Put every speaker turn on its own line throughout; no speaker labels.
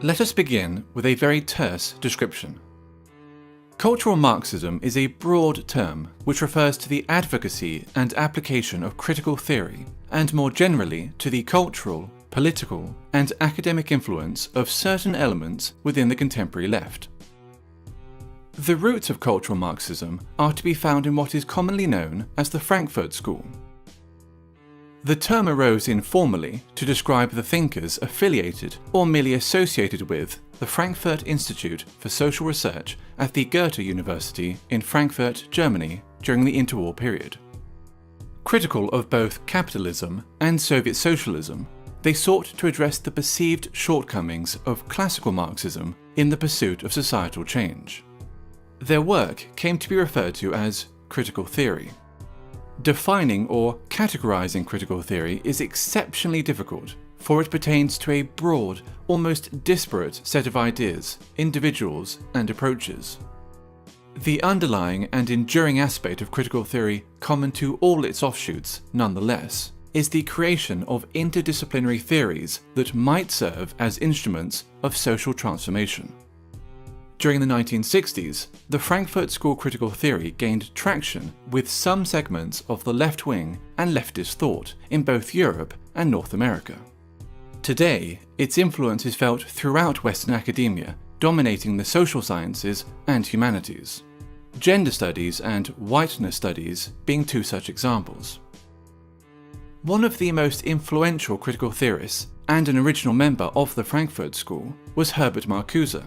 Let us begin with a very terse description. Cultural Marxism is a broad term which refers to the advocacy and application of critical theory, and more generally to the cultural, political, and academic influence of certain elements within the contemporary left. The roots of cultural Marxism are to be found in what is commonly known as the Frankfurt School. The term arose informally to describe the thinkers affiliated or merely associated with the Frankfurt Institute for Social Research at the Goethe University in Frankfurt, Germany during the interwar period. Critical of both capitalism and Soviet socialism, they sought to address the perceived shortcomings of classical Marxism in the pursuit of societal change. Their work came to be referred to as critical theory. Defining or categorizing critical theory is exceptionally difficult, for it pertains to a broad, almost disparate set of ideas, individuals, and approaches. The underlying and enduring aspect of critical theory, common to all its offshoots, nonetheless, is the creation of interdisciplinary theories that might serve as instruments of social transformation. During the 1960s, the Frankfurt School critical theory gained traction with some segments of the left-wing and leftist thought in both Europe and North America. Today, its influence is felt throughout Western academia, dominating the social sciences and humanities. Gender studies and whiteness studies being two such examples. One of the most influential critical theorists and an original member of the Frankfurt School was Herbert Marcuse.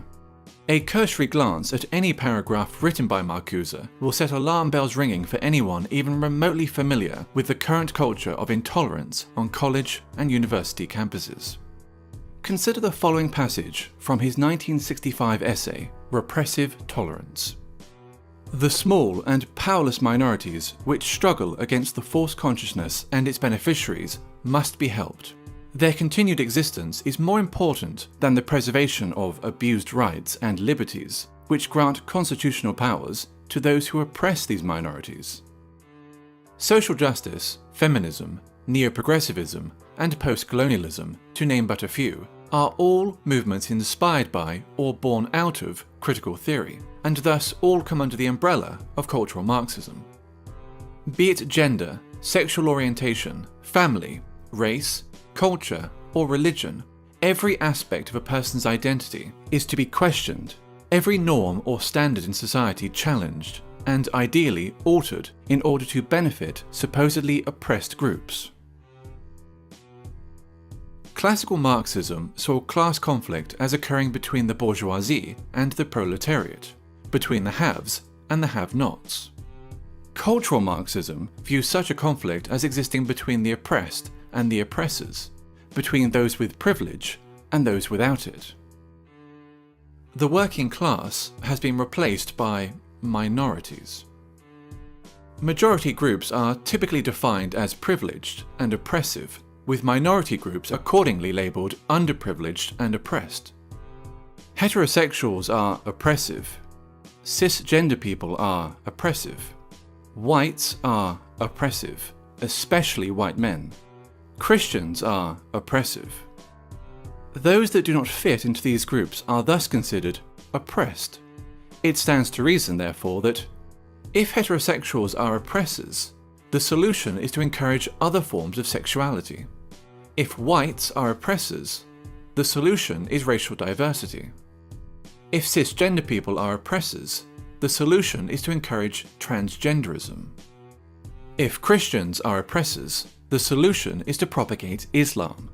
A cursory glance at any paragraph written by Marcuse will set alarm bells ringing for anyone even remotely familiar with the current culture of intolerance on college and university campuses. Consider the following passage from his 1965 essay, Repressive Tolerance. The small and powerless minorities which struggle against the false consciousness and its beneficiaries must be helped. Their continued existence is more important than the preservation of abused rights and liberties, which grant constitutional powers to those who oppress these minorities. Social justice, feminism, neo-progressivism, and post-colonialism, to name but a few, are all movements inspired by or born out of critical theory, and thus all come under the umbrella of cultural Marxism. Be it gender, sexual orientation, family, race, culture, or religion, every aspect of a person's identity is to be questioned, every norm or standard in society challenged, and ideally altered in order to benefit supposedly oppressed groups. Classical Marxism saw class conflict as occurring between the bourgeoisie and the proletariat, between the haves and the have-nots. Cultural Marxism views such a conflict as existing between the oppressed and the oppressors, between those with privilege and those without it. The working class has been replaced by minorities. Majority groups are typically defined as privileged and oppressive, with minority groups accordingly labelled underprivileged and oppressed. Heterosexuals are oppressive. Cisgender people are oppressive. Whites are oppressive, especially white men. Christians are oppressive. Those that do not fit into these groups are thus considered oppressed. It stands to reason, therefore, that if heterosexuals are oppressors, the solution is to encourage other forms of sexuality. If whites are oppressors, the solution is racial diversity. If cisgender people are oppressors, the solution is to encourage transgenderism. If Christians are oppressors, the solution is to propagate Islam.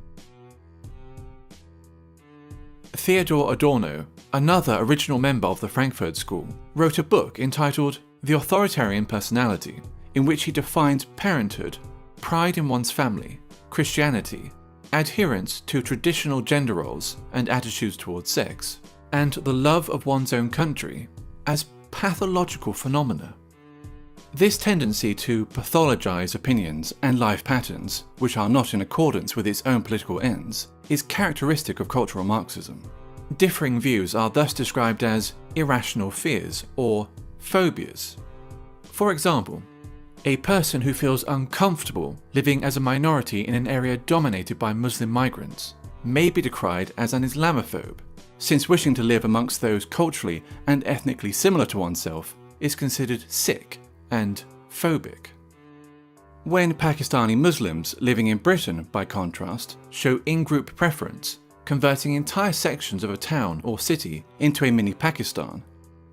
Theodor Adorno, another original member of the Frankfurt School, wrote a book entitled The Authoritarian Personality, in which he defined parenthood, pride in one's family, Christianity, adherence to traditional gender roles and attitudes towards sex, and the love of one's own country as pathological phenomena. This tendency to pathologize opinions and life patterns, which are not in accordance with its own political ends, is characteristic of cultural Marxism. Differing views are thus described as irrational fears or phobias. For example, a person who feels uncomfortable living as a minority in an area dominated by Muslim migrants may be decried as an Islamophobe, since wishing to live amongst those culturally and ethnically similar to oneself is considered sick and phobic. When Pakistani Muslims living in Britain, by contrast, show in-group preference, converting entire sections of a town or city into a mini Pakistan,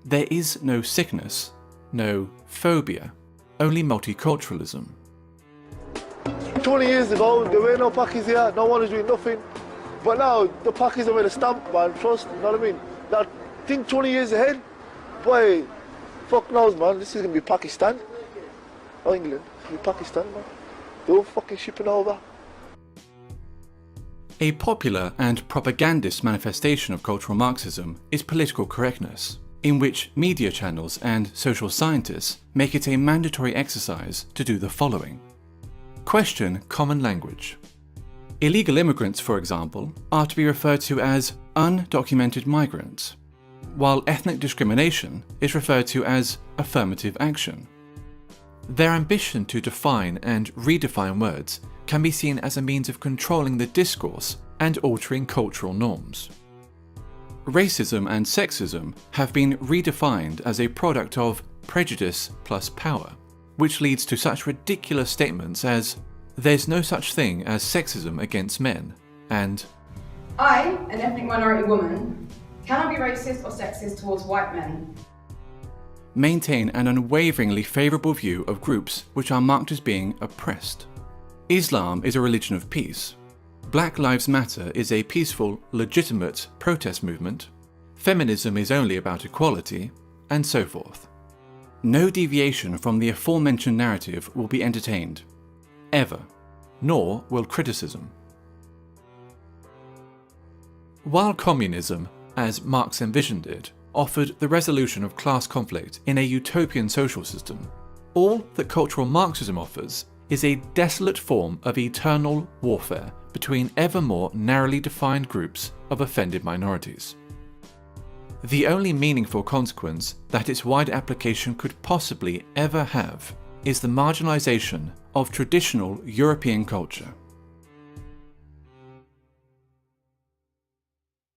there is no sickness, no phobia, only multiculturalism.
20 years ago, there were no Pakis here, no one was doing nothing. But now, the Pakis have made a stamp, man, trust, you know what I mean? Now, think 20 years ahead, boy, fuck knows, man, this is going to be Pakistan. Or England, it's going to be Pakistan, man. They're all fucking shipping over.
A popular and propagandist manifestation of cultural Marxism is political correctness, in which media channels and social scientists make it a mandatory exercise to do the following. Question common language. Illegal immigrants, for example, are to be referred to as undocumented migrants, while ethnic discrimination is referred to as affirmative action. Their ambition to define and redefine words can be seen as a means of controlling the discourse and altering cultural norms. Racism and sexism have been redefined as a product of prejudice plus power, which leads to such ridiculous statements as, "There's no such thing as sexism against men," and
"I, an ethnic minority woman, cannot be racist or sexist towards white men."
Maintain an unwaveringly favourable view of groups which are marked as being oppressed. Islam is a religion of peace. Black Lives Matter is a peaceful, legitimate protest movement. Feminism is only about equality, and so forth. No deviation from the aforementioned narrative will be entertained, ever, nor will criticism. While communism, as Marx envisioned it, offered the resolution of class conflict in a utopian social system, all that cultural Marxism offers is a desolate form of eternal warfare between ever more narrowly defined groups of offended minorities. The only meaningful consequence that its wide application could possibly ever have is the marginalization of traditional European culture.